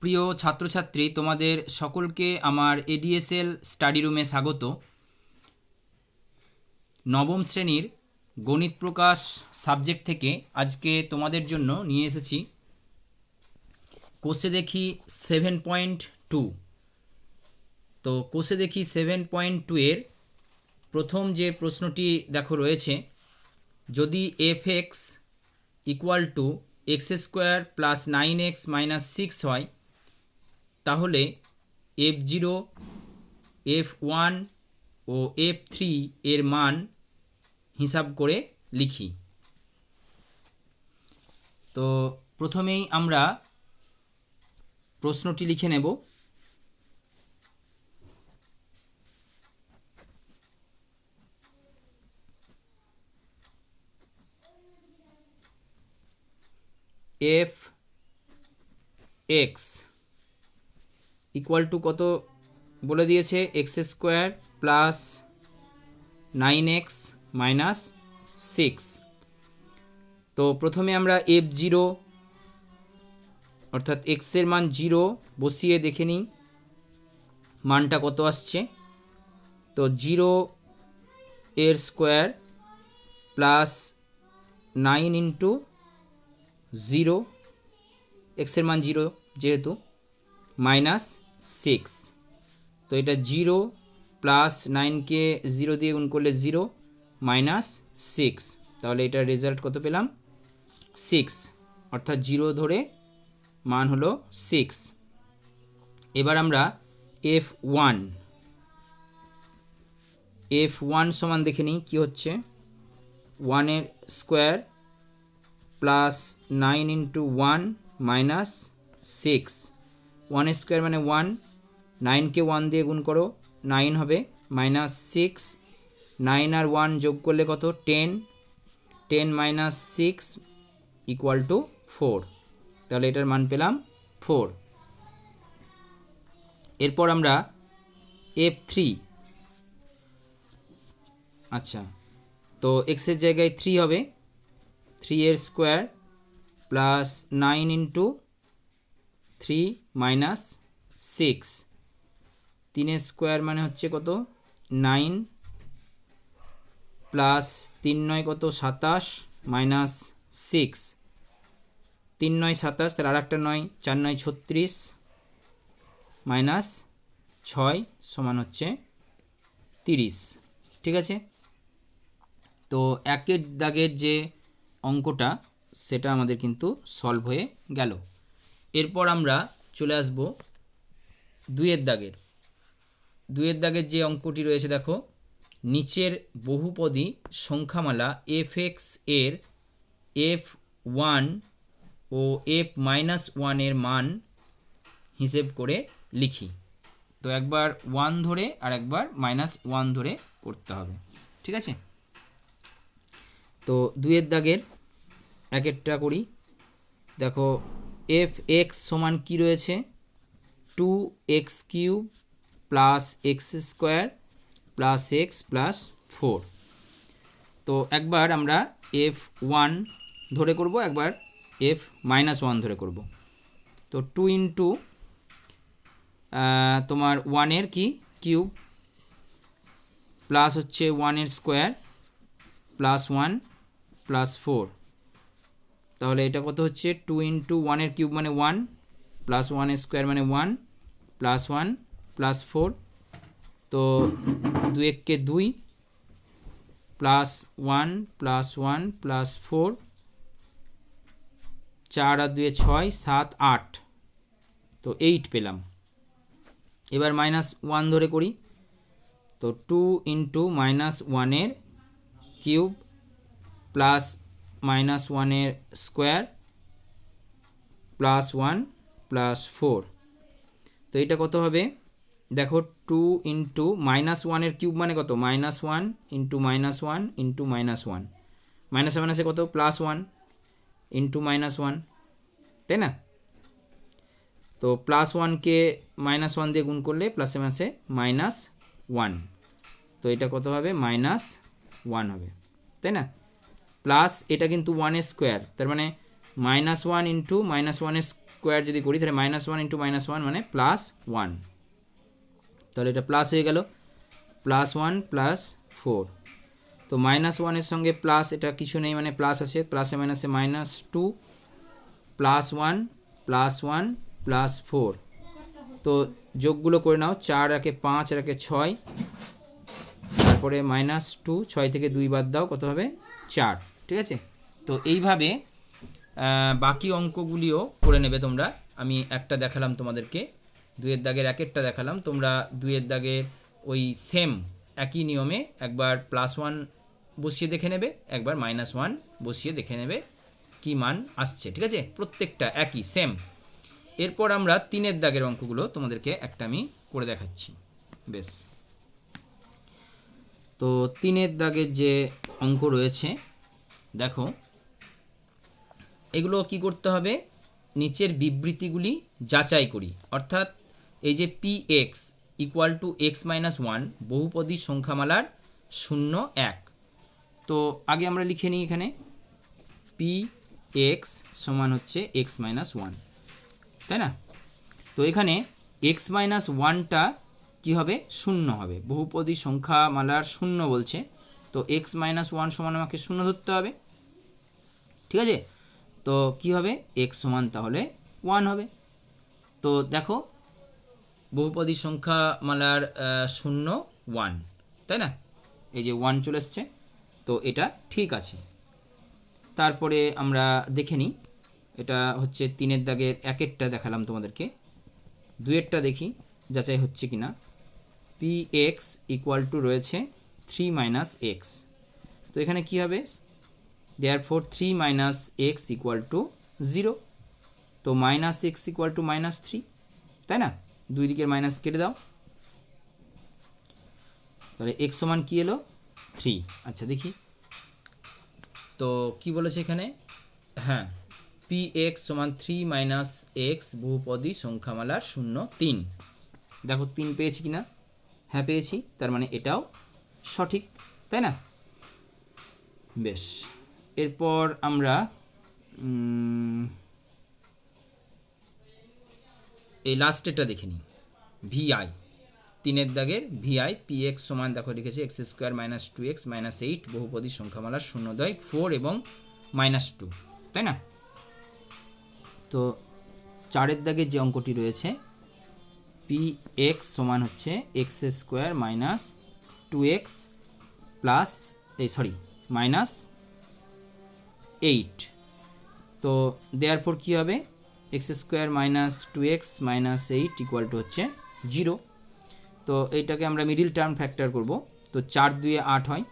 প্রিয় ছাত্রছাত্রী, তোমাদের সকলকে আমার এডিএসএল স্টাডি রুমে স্বাগত। নবম শ্রেণীর গণিত প্রকাশ সাবজেক্ট থেকে আজকে তোমাদের জন্য নিয়ে এসেছি কোষে দেখি 7.2। তো কোষে দেখি 7.2 এর প্রথম যে প্রশ্নটি দেখো রয়েছে, যদি fx equal to x square plus 9x minus 6 হয়, তাহলে f0, f1 ও f3 এর মান হিসাব করে লিখি। তো প্রথমেই আমরা প্রশ্নটি লিখে নেব। fx ইকুয়াল টু কত বলে দিয়েছে, x square plus 9x minus 6। তো প্রথমে আমরা f0 অর্থাৎ x এর মান 0 বসিয়ে দেখে নিই মানটা কত আসছে। তো 0 এর স্কোয়ার প্লাস 9 ইন্টু 0, x এর মান 0 যেহেতু, মাইনাস 6। তো এটা 0 প্লাস 9কে 0 দিয়ে গুণ করলে 0 মাইনাস 6, তাহলে এটার রেজাল্ট কত পেলাম, 6, অর্থাৎ 0 ধরে মান হলো 6। এবার আমরা f1 সমান দেখে নিই কী হচ্ছে। 1 এর square plus 9 into 1 minus 6। 1 square মানে 1, 9কে 1 দিয়ে গুণ করো 9 হবে, মাইনাস 6, 9 আর 1 যোগ করলে কত, 10, 10 মাইনাস 6 ইকুয়াল টু 4, তাহলে এটার মান পেলাম 4। এরপর আমরা f3, আচ্ছা, তো এক্সের জায়গায় 3 হবে, 3 এর স্কোয়ার প্লাস 9 ইন্টু 3 মাইনাস 6। 3 এর স্কোয়ার মানে হচ্ছে কত, 9 প্লাস 3 9 কত, 27 মাইনাস 6। 3 9 27, তার আর একটা 9, 4 9 36 মাইনাস 6 সমান হচ্ছে 30। ঠিক আছে, তো একের দাগের যে অঙ্কটা সেটা আমাদের কিন্তু সলভ হয়ে গেল। এরপর আমরা চলে আসব দুইয়ের দাগের যে অঙ্কটি রয়েছে। দেখো, নিচের বহুপদী সংখ্যামালা fx এর f1 ও f-1 এর মান হিসেব করে লিখি। তো একবার 1 ধরে আর একবার -1 ধরে করতে হবে, ঠিক আছে। তো দুইয়ের দাগের এক একটা করি। দেখো, fx সমান কি রয়েছে, 2x³ plus x square plus x plus 4। তো একবার আমরা f1 ধরে করব, একবার f-1 ধরে করব। তো 2 ইন্টু তোমার 1 এর কি কিউব প্লাস হচ্ছে 1 এর স্কোয়ার প্লাস 1 প্লাস 4, তাহলে এটা কত হচ্ছে, 2 ইন্টু 1 এর কিউব মানে 1 প্লাস 1 এর স্কোয়ার মানে 1 প্লাস 1 প্লাস 4। তো 2 এককে 2 প্লাস 1 প্লাস 1 প্লাস 4, 4 আর 2 6, 7 8, তো 8 পেলাম। এবার -1 ধরে করি। তো 2 ইন্টু -1 এর কিউব প্লাস -1 এর স্কোয়ার প্লাস 1 প্লাস 4, তো এটা কত হবে, দেখো 2 ইন্টু -1 এর কিউব মানে কত, -1 ইন্টু -1 ইন্টু -1, মাইনাসে মাইনাসে কত, +1 ইন্টু -1, তাই না। তো +1কে -1 দিয়ে গুণ করলে প্লাসে মাসে -1, তো এটা কত হবে, -1 হবে, তাই না। প্লাস এটা কিন্তু 1 এর স্কোয়ার, তার মানে -1 ইন্টু -1 এর স্কোয়ার যদি করি তাহলে -1 ইন্টু -1 মানে +1, তাহলে এটা প্লাস হয়ে গেল, +1 + 4, তো -1 এর সঙ্গে প্লাস এটা কিছু নেই মানে প্লাস আছে, প্লাসে মাইনাসে -2 +1 +1 +4, তো যোগগুলো করে নাও, 4 একে 5 আর একে 6, তারপরে -2, 6 থেকে 2 বাদ দাও, কত হবে 4, ঠিক আছে। তো এইভাবে বাকি অঙ্কগুলিও করে নেবে তোমরা। আমি একটা দেখালাম তোমাদেরকে, 2-এর দাগের একেরটা দেখালাম, তোমরা 2-এর দাগের ওই সেম একই নিয়মে একবার +1 বসিয়ে দেখে নেবে, একবার -1 বসিয়ে দেখে নেবে কি মান আসছে, ঠিক আছে, প্রত্যেকটা একই সেম। এরপর আমরা 3-এর দাগের অঙ্কগুলো তোমাদেরকে একটা আমি করে দেখাচ্ছি। বেশ, তো 3-এর দাগের যে অঙ্ক রয়েছে দেখো, এগুলো কি করতে হবে, নিচের বিবৃতিগুলি যাচাই করি, অর্থাৎ এই যে px = x-1 বহুপদী সংখ্যামালার 0, 1, তো আগে আমরা লিখে নিই এখানে px সমান হচ্ছে x-1, তাই না। তো এখানে x-1টা কি হবে, 0 হবে, বহুপদী সংখ্যামালার 0 বলছে, তো x-1 সমান আমাকে 0 ধরতে হবে, ঠিক আছে। তো কি হবে, x সমান তাহলে 1 হবে। তো দেখো বহুপদী সংখ্যামালার 0, 1, তাই না, এই যে 1 চলে এসছে, তো এটা ঠিক আছে। তারপরে আমরা দেখে নিই, এটা হচ্ছে 3-এর দাগের একেরটা দেখালাম তোমাদেরকে, 2-এরটা দেখি যাচাই হচ্ছে কিনা। px = রয়েছে 3 - x, তো এখানে কি হবে, therefore 3 - x = 0, তো -x = -3, তাই না, দুই দিকের মাইনাস কেটে দাও, তাহলে x সমান কি এলো 3। আচ্ছা দেখি তো কি বলেছে এখানে, হ্যাঁ px সমান 3 - x বহুপদী সংখ্যামালার 0, 3, দেখো 3 পেয়েছি কিনা, হ্যাঁ পেয়েছি, তার মানে এটাও সঠিক, তাই না। বেশ, এরপর আমরা এই লাস্টেরটা দেখে নিই, vi, 3-এর দাগের vi, px সমান দেখো লিখেছে x² - 2x - 8 বহুপদী সংখ্যামালার 0, 4 এবং -2, তাই না। তো 4-এর দাগের যে অঙ্কটি রয়েছে px সমান হচ্ছে x² - 2x প্লাস -8, তো দেয়ারপর কি হবে, x² - 2x - 8 = হচ্ছে 0, তো এইটাকে আমরা মিডিল টার্ম ফ্যাক্টর করব, তো 4 2 এ 8 হয়,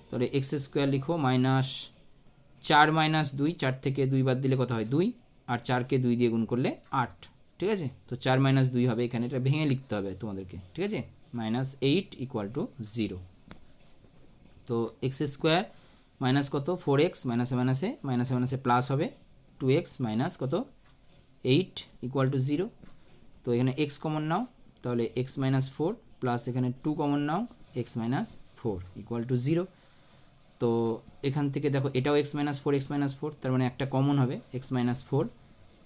তাহলে x² লিখো -4 - 2, 4 থেকে 2 বাদ দিলে কত হয় 2, আর 4কে 2 দিয়ে গুণ করলে 8, ঠিক আছে, তো 4 - 2 হবে, এখানে এটা ভেঙে লিখতে হবে তোমাদেরকে, ঠিক আছে, -8 = 0, তো x² মাইনাস কত 4x, মাইনাসে প্লাস হবে 2x মাইনাস কত 8 = 0, তো এখানে x কমন নাও, তাহলে x - 4 প্লাস এখানে 2 কমন নাও, x - 4 = 0, তো এখান থেকে দেখো এটাও x - 4, x - 4, তার মানে একটা কমন হবে x - 4,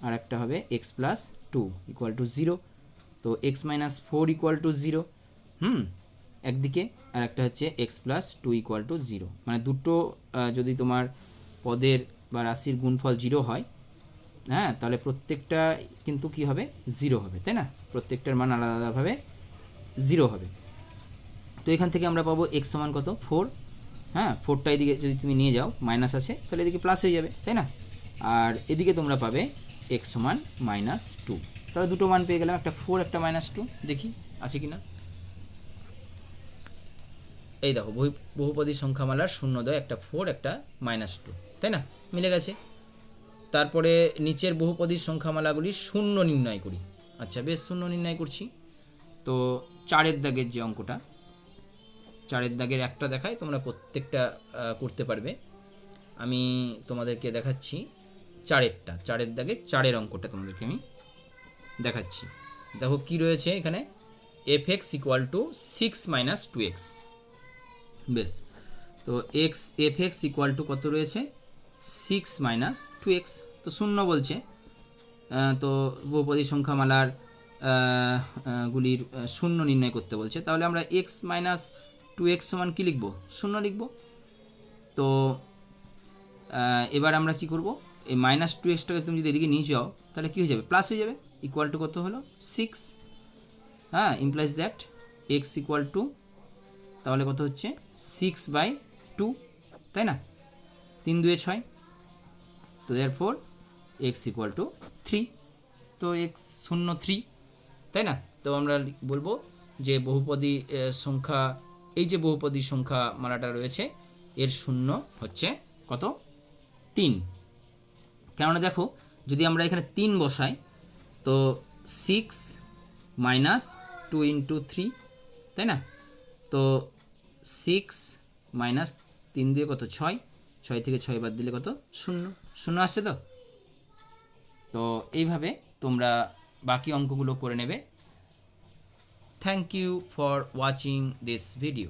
আর একটা হবে x + 2 = 0, তো x - 4 = 0, একদিকে, আর একটা হচ্ছে x + 2 = 0, মানে দুটো যদি তোমার পদের বা রাশির গুণফল 0 হয়, হ্যাঁ, তাহলে প্রত্যেকটা কিন্তু কি হবে 0 হবে, তাই না, প্রত্যেকটার মান আলাদা আলাদাভাবে 0 হবে। তো এখান থেকে আমরা পাবো x সমান কত 4, হ্যাঁ, 4টা এদিকে যদি তুমি নিয়ে যাও মাইনাস আছে, তাহলে এদিকে প্লাস হয়ে যাবে, তাই না, আর এদিকে তোমরা পাবে x সমান -2, তাহলে দুটো মান পেয়ে গেলাম, একটা 4 একটা -2, দেখি আছে কিনা। এই দেখো বহুপদী সংখ্যামালার 0, একটা 4 একটা -2, তাই না, মিলে গেছে। তারপরে নিচের বহুপদী সংখ্যামালাগুলি 0 নির্ণয় করি। আচ্ছা বেশ, 0 নির্ণয় করছি। তো 4-এর দাগের যে অঙ্কটা, 4-এর দাগের একটা দেখায়, তোমরা প্রত্যেকটা করতে পারবে, আমি তোমাদেরকে দেখাচ্ছি 4-এর দাগের 4-এর অঙ্কটা তোমাদেরকে আমি দেখাচ্ছি। দেখো কি রয়েছে এখানে, fx = 6 - 2x, বেশ, তো fx = কত রয়েছে 6 - 2x, তো 0 বলছে, তো বহুপদী সংখ্যামালার গুলির শূন্য নির্ণয় করতে বলছে, তাহলে আমরা এক্স মাইনাস 2x সমান কী লিখব? শূন্য লিখব। তো এবার আমরা কি করব, এই মাইনাস 2xটাকে তুমি যদি এদিকে নিয়ে যাও তাহলে কী হয়ে যাবে? প্লাস হয়ে যাবে। ইকুয়াল টু কত হলো? 6। হ্যাঁ, implies that x equal to, তাহলে কত হচ্ছে? 6/2, তাই না? 3 2 6। তো এরপর এক্স ইকুয়াল টু 3। তো এক্স 0 3, তাই না? তো আমরা বলবো যে বহুপদী সংখ্যা, এই যে বহুপদী সংখ্যা মালাটা রয়েছে এর শূন্য হচ্ছে কত? 3। কেননা দেখো, যদি আমরা এখানে 3 বসাই তো 6 মাইনাস 2 ইন্টু 3, তাই না? তো 6 মাইনাস 3 দিয়ে কত? 6, 6 থেকে 6 বাদ দিলে কত? 0, 0 আসছে। তো তো এইভাবে তোমরা বাকি অঙ্কগুলো করে নেবে। Thank you for watching this video.